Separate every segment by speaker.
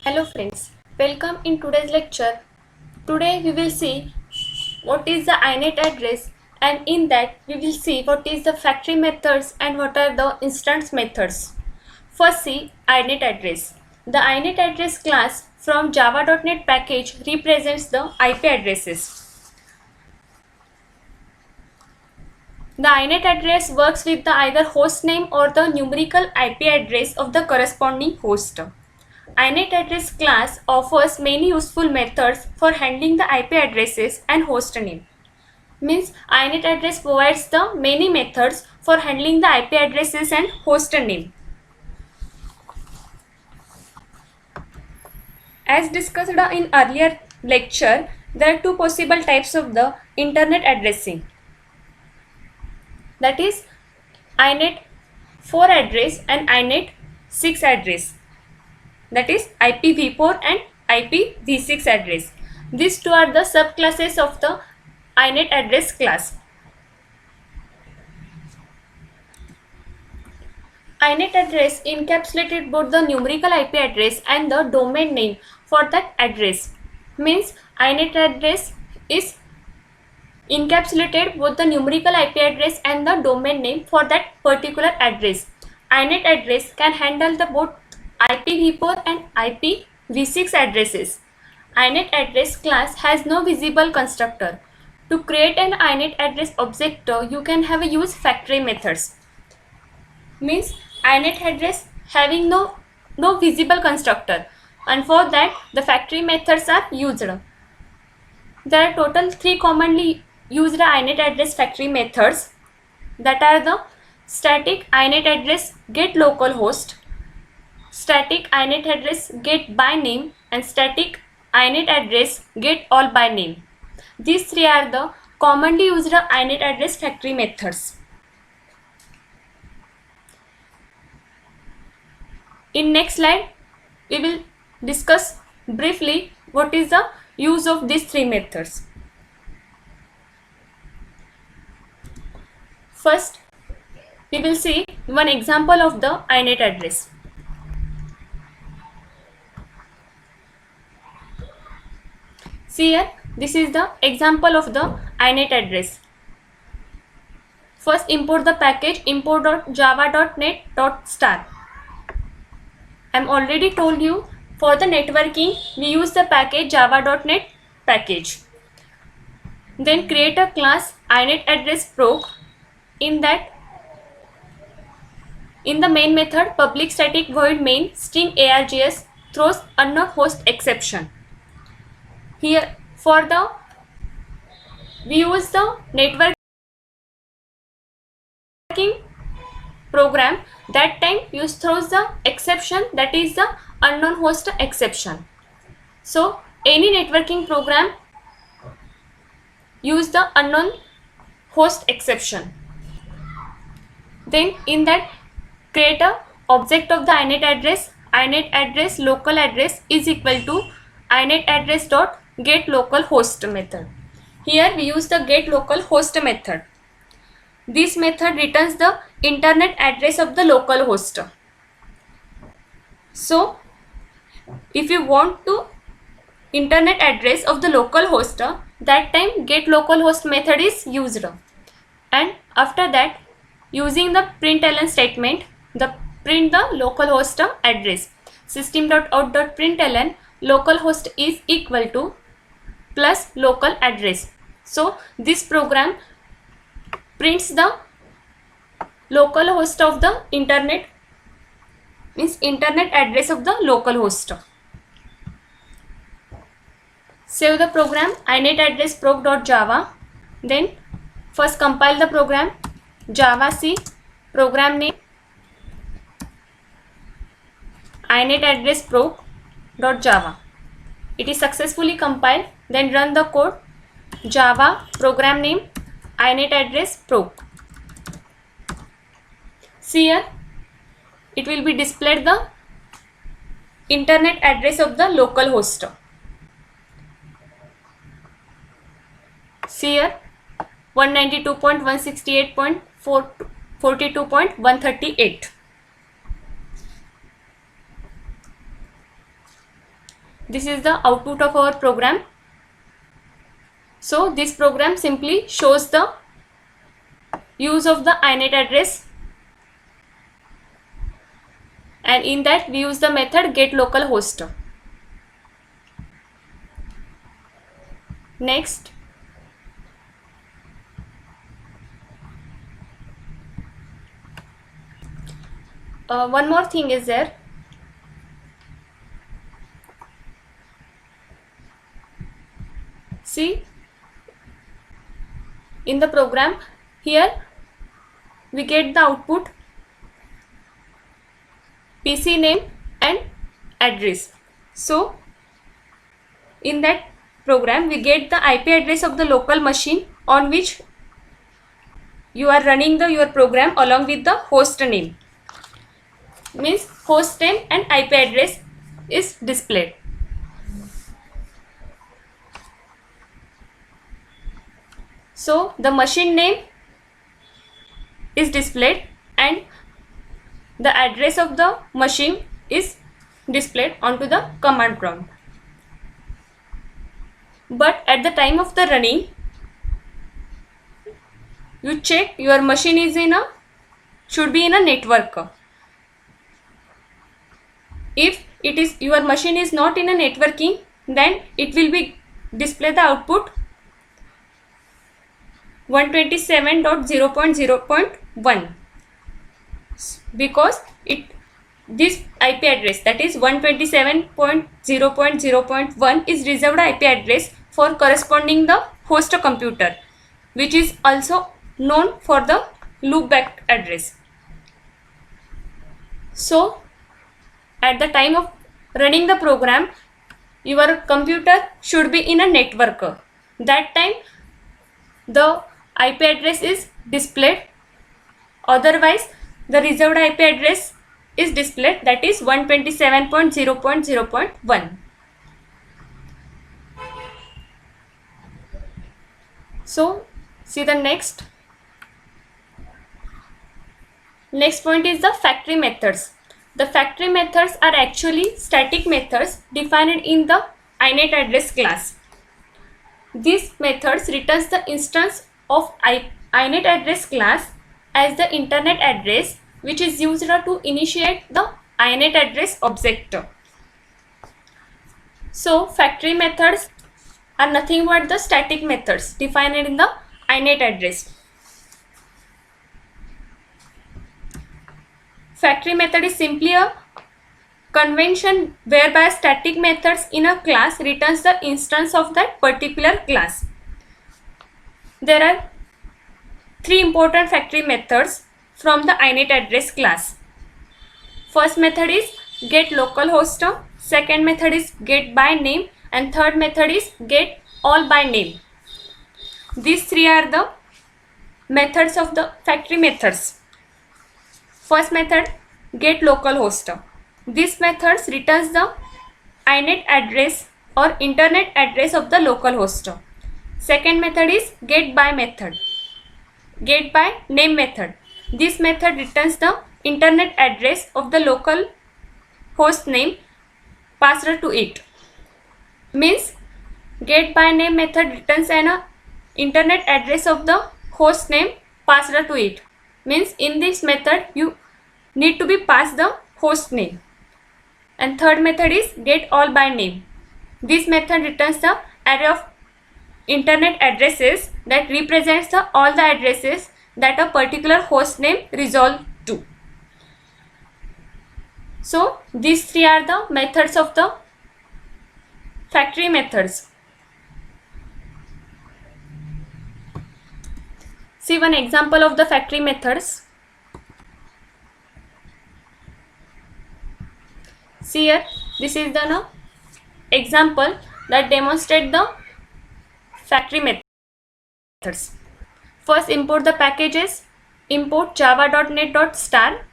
Speaker 1: Hello friends, welcome in today's lecture. Today we will see what is the INET address, and in that we will see what is the factory methods and what are the instance methods. First see INET address. The INET address class from java.net package represents the IP addresses. The INET address works with the either host name or the numerical IP address of the corresponding host. INET address class offers many useful methods for handling the IP addresses and host name. Means INET address provides the many methods for handling the IP addresses and host name. As discussed in earlier lecture, there are two possible types of the internet addressing. That is INET 4 address and INET 6 address. That is IPv4 and IPv6 address. These two are the subclasses of the INET address class. INET address encapsulated both the numerical IP address and the domain name for that address. Means INET address is encapsulated both the numerical IP address and the domain name for that particular address. INET address can handle the both IPv4 and IPv6 addresses. INET address class has no visible constructor. To create an INET address object, you can have a use factory methods. Means INET address having no visible constructor, and for that the factory methods are used. There are total 3 commonly used INET address factory methods, that are the static INET address get localhost, static INET address get by name, and static INET address get all by name. These 3 are the commonly used INET address factory methods. In next slide, we will discuss briefly what is the use of these 3 methods. First, we will see one example of the INET address. See here, this is the example of the INET address. First, import the package import.java.net.star. I am already told you, for the networking we use the package java.net package. Then create a class INET address proc. In that, in the main method, public static void main string args throws unknown host exception. Here for the we use the networking program, that time use throws the exception, that is the unknown host exception. So any networking program use the unknown host exception. Then in that, create a object of the INET address local address is equal to INET address dot get local host method. Here we use the get local host method. This method returns the internet address of the local host. So if you want to internet address of the local host, that time get local host method is used, and after that, using the println statement, the print the localhost address. System.out.println localhost is equal to plus local address. So this program prints the localhost of the internet, means internet address of the localhost. Save the program INET address proc.java. Then first compile the program, javac program name INET address proc.java. It is successfully compiled. Then run the code, java program name INET address proc. See here, it will be displayed the internet address of the local host. See here, 192.168.42.138. this is the output of our program. So this program simply shows the use of the inet address, and in that we use the method get localhost. Next, one more thing is there. See, in the program here we get the output PC name and address. So in that program we get the IP address of the local machine on which you are running your program along with the host name. Means host name and IP address is displayed. So the machine name is displayed and the address of the machine is displayed onto the command prompt. But at the time of the running, you check your machine is should be in a network. If your machine is not in a networking, then it will be display the output 127.0.0.1 because this IP address, that is 127.0.0.1, is reserved IP address for corresponding the host computer, which is also known for the loopback address. So at the time of running the program, your computer should be in a network. That time the IP address is displayed, otherwise the reserved IP address is displayed, that is 127.0.0.1. So see the next point is the factory methods. The factory methods are actually static methods defined in the inet address class. These methods returns the instance of inet address class as the internet address, which is used to initiate the inet address object. So factory methods are nothing but the static methods defined in the inet address. Factory method is simply a convention whereby static methods in a class returns the instance of that particular class. There are three important factory methods from the inet address class. First method is get localhost, second method is get by name, and third method is get all by name. These three are the methods of the factory methods. First method, get localhost. This method returns the inet address or internet address of the localhost. Second method is get by method. Get by name method. This method returns the internet address of the local host name passed to it. Means get by name method returns an internet address of the host name passed to it. Means in this method you need to be passed the host name. And third method is get all by name. This method returns the array of internet addresses that represents all the addresses that a particular host name resolves to. So these three are the methods of the factory methods. See one example of the factory methods. See here, this is the example that demonstrates the factory methods. First, import the packages. Import java.net.star.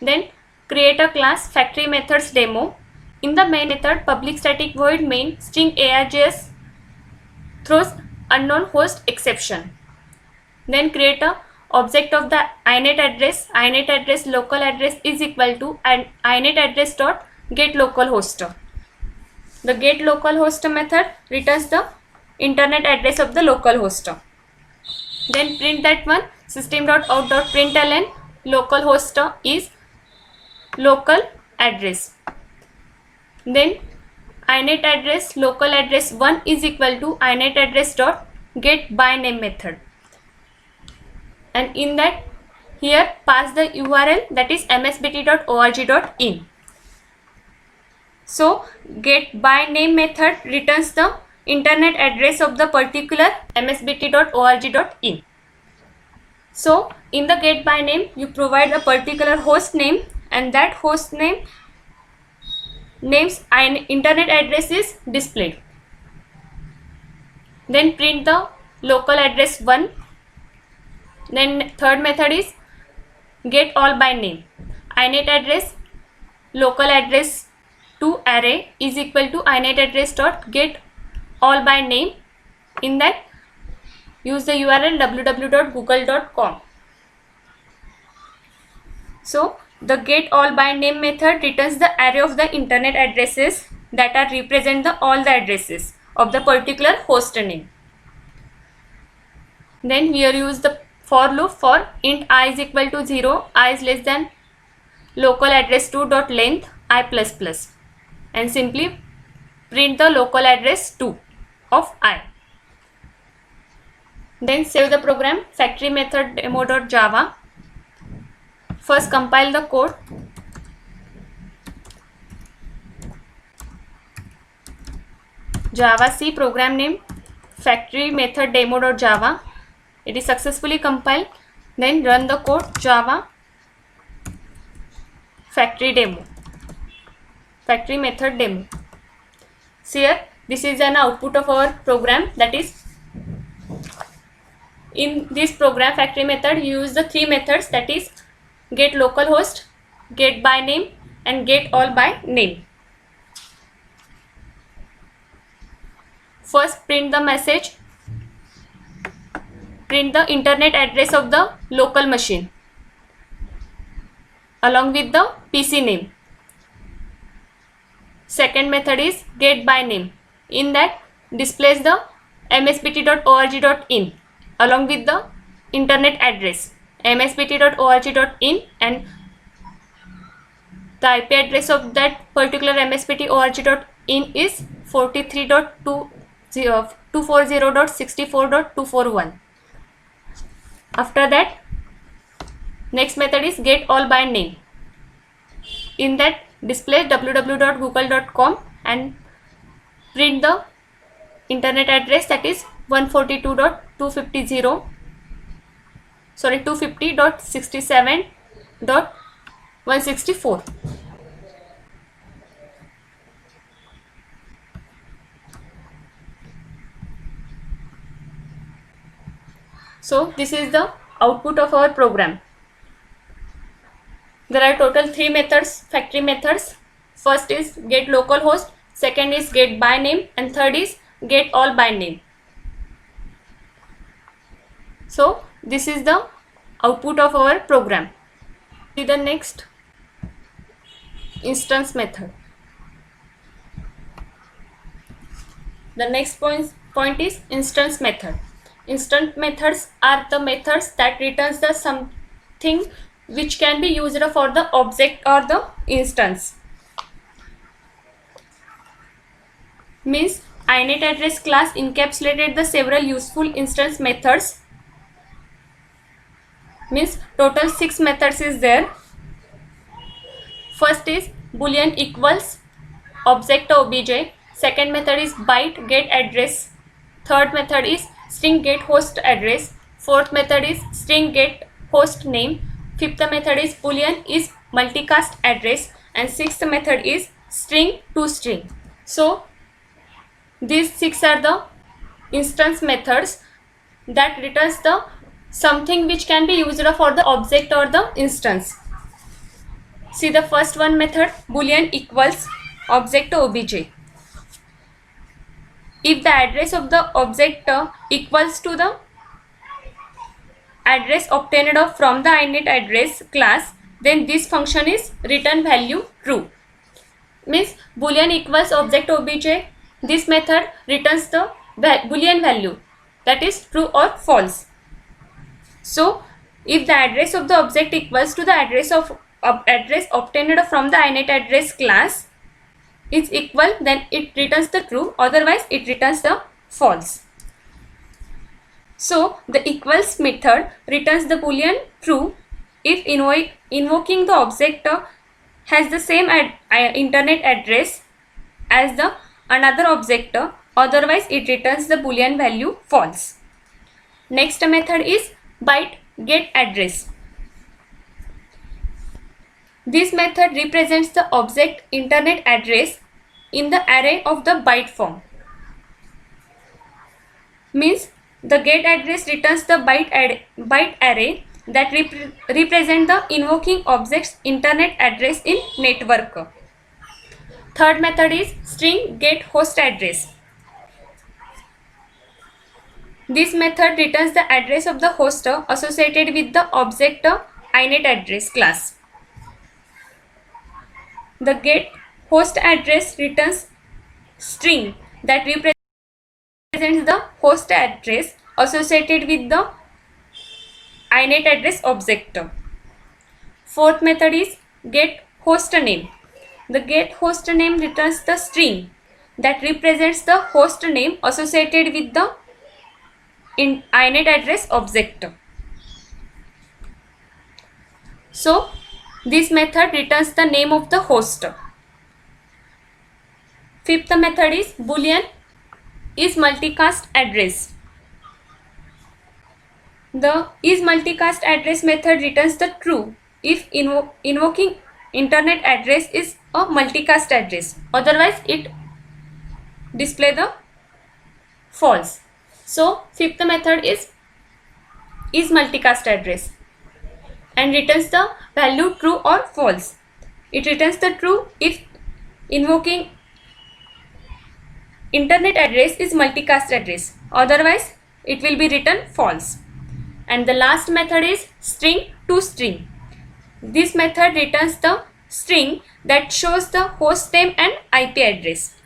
Speaker 1: Then create a class factory methods demo. In the main method, public static void main string args throws unknown host exception. Then create a object of the inet address. Inet address local address is equal to inet address dot get localhost. The getLocalhost method returns the internet address of the localhost. Then print that one, system.out.println localhost is local address. Then inet address local address 1 is equal to inet address dot get by name method, and in that here pass the URL, that is msbt.org.in. So get by name method returns the internet address of the particular msbt.org.in. So in the get by name you provide a particular host name, and that host name name's internet address is displayed. Then print the local address 1. Then third method is get all by name. Inet address local address to array is equal to inet address dot get all by name. In that use the URL www.google.com. So the get all by name method returns the array of the internet addresses that are represent the all the addresses of the particular host name. Then here use the for loop for int I is equal to 0, I is less than local address 2 dot length I plus plus, and simply print the local address 2 of I. Then save the program, factory method demo.java. First compile the code. Java C program name factory method demo.java. It is successfully compiled. Then run the code java factory demo, factory method demo. See here, this is an output of our program. That is, in this program factory method you use the three methods, that is get localhost, get by name, and get all by name. First print the message, print the internet address of the local machine along with the PC name. Second method is get by name. In that displays the msbt.org.in along with the internet address msbt.org.in, and the IP address of that particular msbt.org.in is 43.240.64.241. After that, next method is get all by name. In that display www.google.com and print the internet address, that is 250.67.164. So this is the output of our program. There are total three methods, factory methods. First is get localhost, second is get by name, and third is get all by name. So this is the output of our program. See the next instance method. The next point is instance method. Instance methods are the methods that returns the something which can be used for the object or the instance. Means inet address class encapsulated the several useful instance methods. Means total 6 methods is there. First is boolean equals object obj. Second method is byte get address. Third method is string get host address. Fourth method is string get host name. Fifth method is boolean is multicast address, and sixth method is string to string. So these 6 are the instance methods that returns the something which can be used for the object or the instance. See the first one method, boolean equals object obj. If the address of the object equals to the address obtained from the inet address class, then this function is return value true. means boolean equals object obj. This method returns the boolean value, that is true or false. So if the address of the object equals to the address of address obtained from the inetAddress class is equal, then it returns the true, otherwise it returns the false. So the equals method returns the boolean true if invoking the object has the same internet address as the another object, otherwise it returns the boolean value false. Next method is byte get address. This method represents the object internet address in the array of the byte form. Means the get address returns the byte array that represent the invoking object's internet address in network. Third method is string get host address. This method returns the address of the host associated with the object inetAddress class. The get host address returns string that represents the host address associated with the inetAddress object. Fourth method is get host name. The get host name returns the string that represents the host name associated with the inetAddress object. So this method returns the name of the host. Fifth method is boolean is multicast address. The is multicast address method returns the true if invoking internet address is a multicast address, otherwise it display the false. So fifth method is multicast address and returns the value true or false. It returns the true if invoking internet address is multicast address, otherwise it will be written false. And the last method is string to string. This method returns the string that shows the host name and IP address.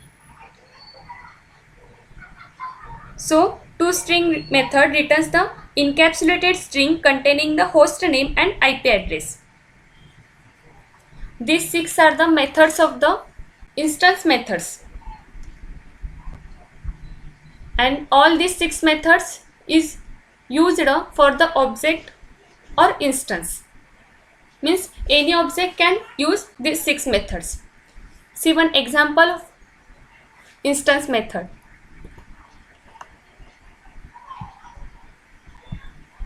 Speaker 1: So toString method returns the encapsulated string containing the host name and IP address. These 6 are the methods of the instance methods, and all these 6 methods is used for the object or instance. Means any object can use these 6 methods. See one example of instance method.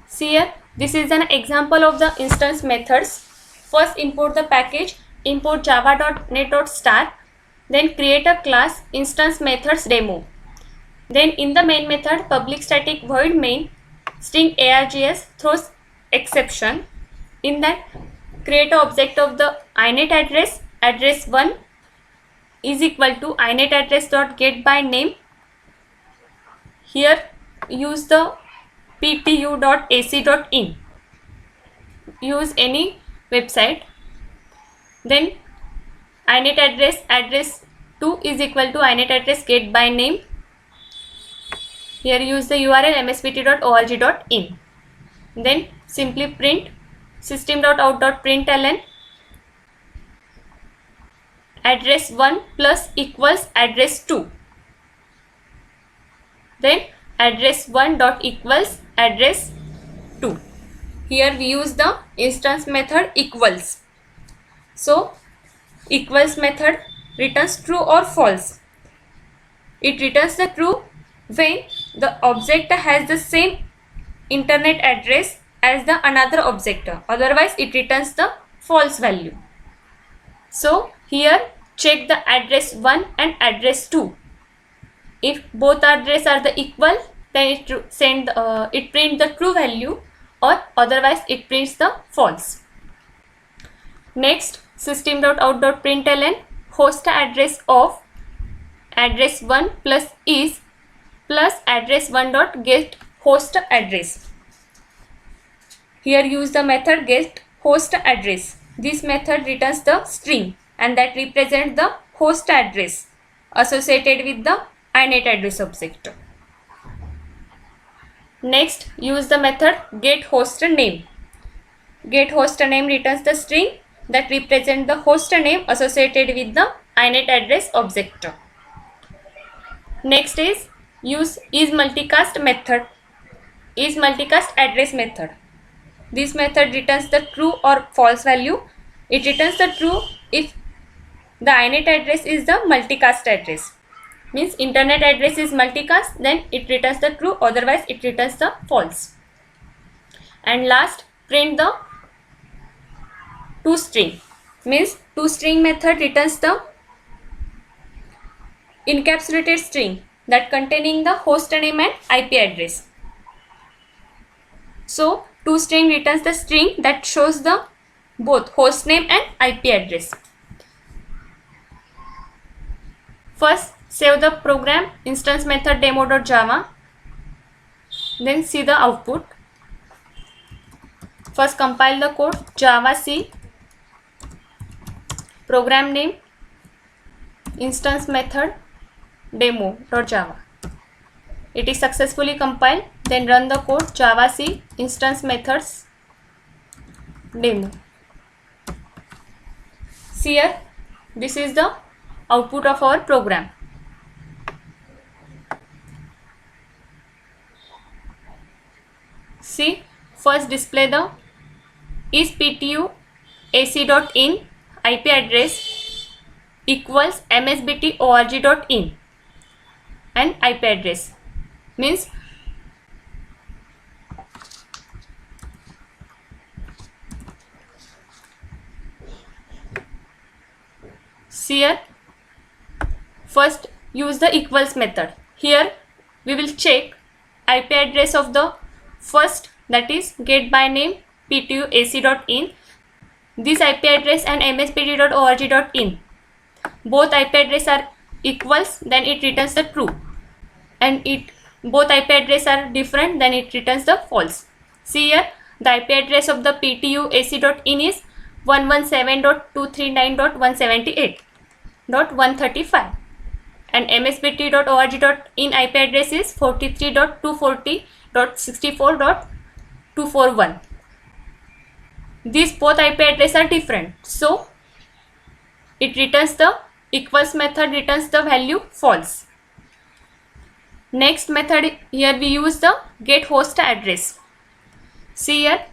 Speaker 1: See here, this is an example of the instance methods. First import the package, import java.net.star, then create a class instance methods demo. Then in the main method public static void main string args throws exception. In that create an object of the inetAddress address1 is equal to inetAddress.getByName. Here use the ptu.ac.in, use any website. Then inetAddress address2 is equal to inetAddress.getByName. Here use the URL mspt.org.in. Then simply print system.out.println address1 plus equals address2. Then address1 dot equals address2. Here we use the instance method equals. So equals method returns true or false. It returns the true when the object has the same internet address as the another object, otherwise it returns the false value. So here check the address 1 and address 2. If both address are the equal, then it print the true value, or otherwise it prints the false. Next system.out.println host address of address1 plus is plus address1 dot get host address. Here use the method get host address. This method returns the string and that represents the host address associated with the inet address object. Next, use the method getHostName. GetHostName returns the string that represents the host name associated with the inet address object. Next is use isMulticast method. IsMulticast address method. This method returns the true or false value. It returns the true if the inet address is the multicast address. Means internet address is multicast, then it returns the true, otherwise it returns the false. And last, print the toString. Means toString method returns the encapsulated string that containing the host name and IP address. So toString returns the string that shows the both host name and IP address. First, save the program instance method demo.java. Then see the output. First, compile the code javac program name instance method demo.java. It is successfully compiled. Then run the code javac instance methods demo. See here, this is the output of our program. See, first display the isPTU ac.in IP address equals msbt.org.in and IP address. Means see here, first use the equals method. Here we will check IP address of the first, that is get by name ptuac.in. This IP address and msbt.org.in, both IP address are equals, then it returns the true, and both IP address are different, then it returns the false. See here, the IP address of the ptuac.in is 117.239.178.135 and msbt.org.in IP address is 43.240.64.241. These both IP addresses are different, so it returns the equals method returns the value false. Next method, here we use the getHostAddress. See here,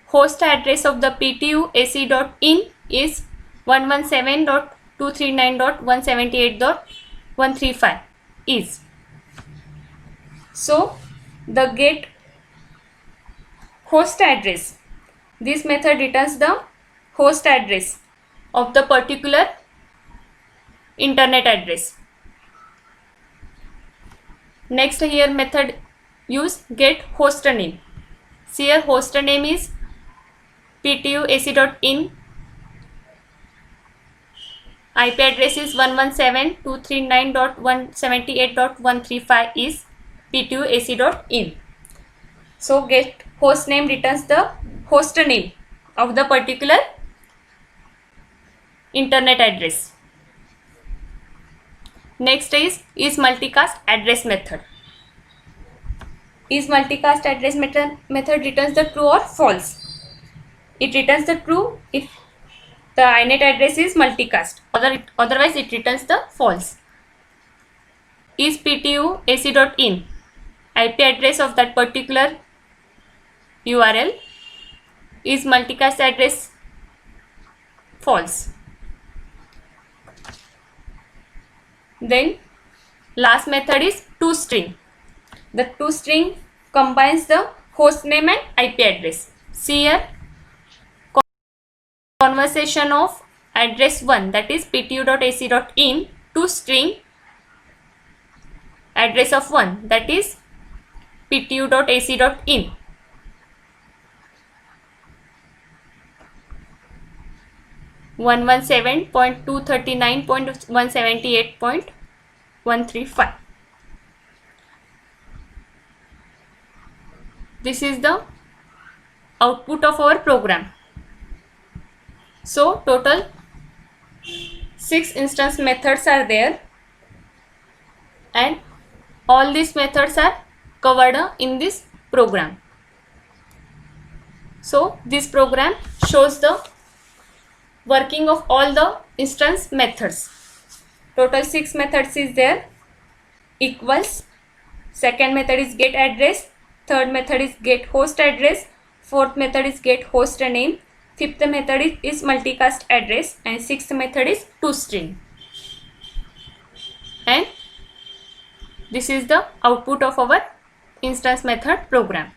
Speaker 1: host address of the ptuac.in is 117.239.178.135 is. So the get host address, this method returns the host address of the particular internet address. Next, here method use get host name. See here, host name is ptuac.in, IP address is 117.239.178.135 is ptuac.in. So get host name returns the host name of the particular internet address. Next is isMulticast address method. IsMulticast address method returns the true or false. It returns the true if the inet address is multicast, otherwise it returns the false. isPTUac.in, IP address of that particular URL, is multicast address false. Then last method is toString. The toString combines the host name and IP address. See here, conversation of address 1, that is ptu.ac.in, to string address of 1, that is ptu.ac.in. One 117.239.178.135. This is the output of our program. So total 6 instance methods are there, and all these methods are covered in this program. So this program shows the working of all the instance methods. Total 6 methods is there. Equals, second method is get address, third method is get host address, fourth method is get host name, fifth method is multicast address, and sixth method is toString. And this is the output of our instance method program.